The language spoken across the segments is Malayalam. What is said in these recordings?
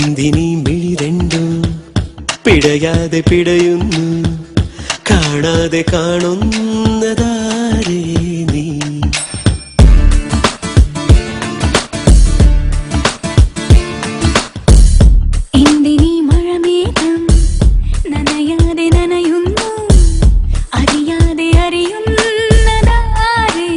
എന്തിനീ മിഴി രണ്ടും പിടയാതെ പിടയുന്നു, കാണാതെ കാണുന്നതാരേ നീ. എന്തിനീ മഴമേഘം നനയാതെ നനയുന്നു, അറിയാതെ അറിയുന്നതാരേ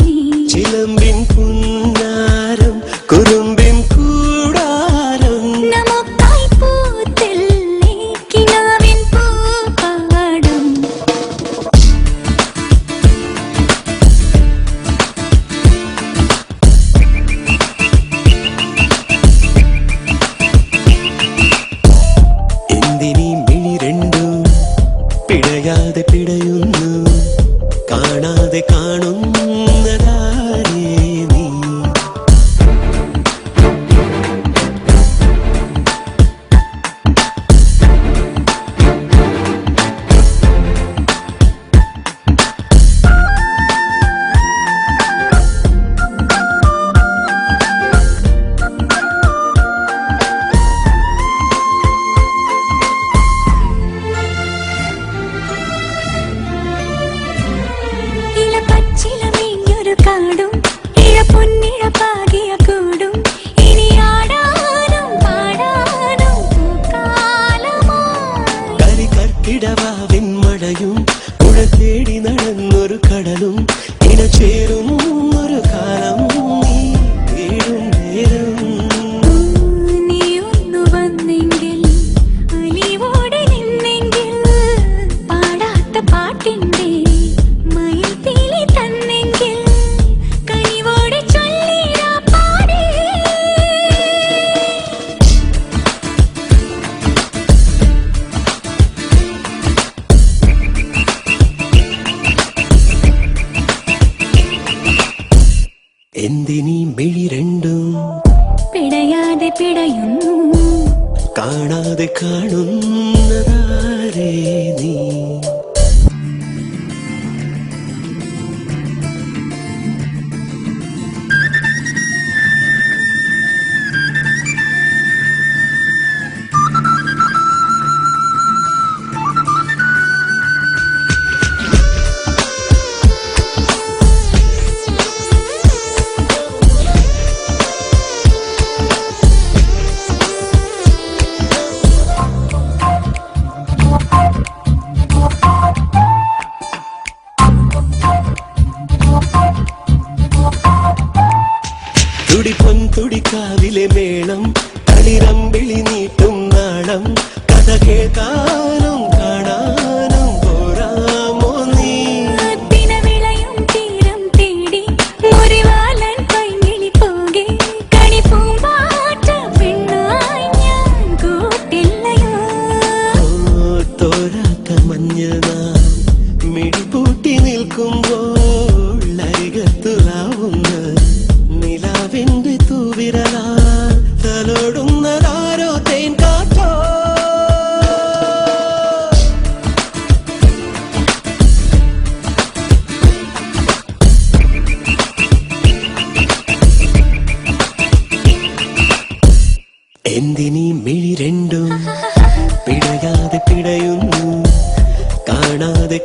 നീ. ചിലമ്പിൻ പുന്നാരം കുറുമ്പിൻ കൂടാരം, നമുക്കായി പൂത്തില്ലേ കിനാവിൻ പൂപ്പാടം. എന്തിനീ മിഴി രണ്ടും പിടയാതെ പിടയുന്നു, കാണാതെ കാണുന്നതാരേ നീ. ഇളപച്ചിലമേഞ്ഞൊരു കാടും ഇഴപ്പൊന്നിഴ പാകിയ കൂടും, ഇനി ആടാനും പാടാനും പൂക്കാലമായി. കരികർക്കിടവാവിൻ മഴയും പുഴ തേടി നടന്നൊരു കടലും ഇണചേരും ഒരു കാലം നീ വീഴും നേരം. നീ ഒന്നു വന്നെങ്കിൽ, അലിവോടെ നിന്നെങ്കിൽ, പാടാത്ത പാട്ടിന്റെ മയിൽപ്പീലി തന്നെങ്കിൽ, കനിവോടെ ചൊല്ലിടാ പാടേ. എന്തിനീ മിഴി രണ്ടും പിടയാതെ പിടയുന്നു, കാണാതെ കാണുന്നതാരേ നീ. തുടിപ്പൊൻ തുടിക്കാവിലെ മേളം, കളിരമ്പിളി നീട്ടും നാളം, കഥ കേൾക്കാനും കാണാനും പോരാമോ നീ. ദിനവിളയും തീരം തേടി മുറിവാലൻ പൈങ്കിളി പോകെ, കണിപ്പൂമ്പാറ്റ പെണ്ണായി ഞാൻ കൂട്ടില്ലയോ. തോരാത്ത മഞ്ഞനാം മിഴിപൂട്ടി നിൽക്കുമ്പോൾ അരികത്തുലാവുന്ന നിലാവിന്റെ തൂവിരലാൽ തലോടുന്നതാരോ തേൻ കാറ്റോ. എന്തിനീ മിഴി രണ്ടും പിടയാതെ പിടയുന്നു, കാണാതെ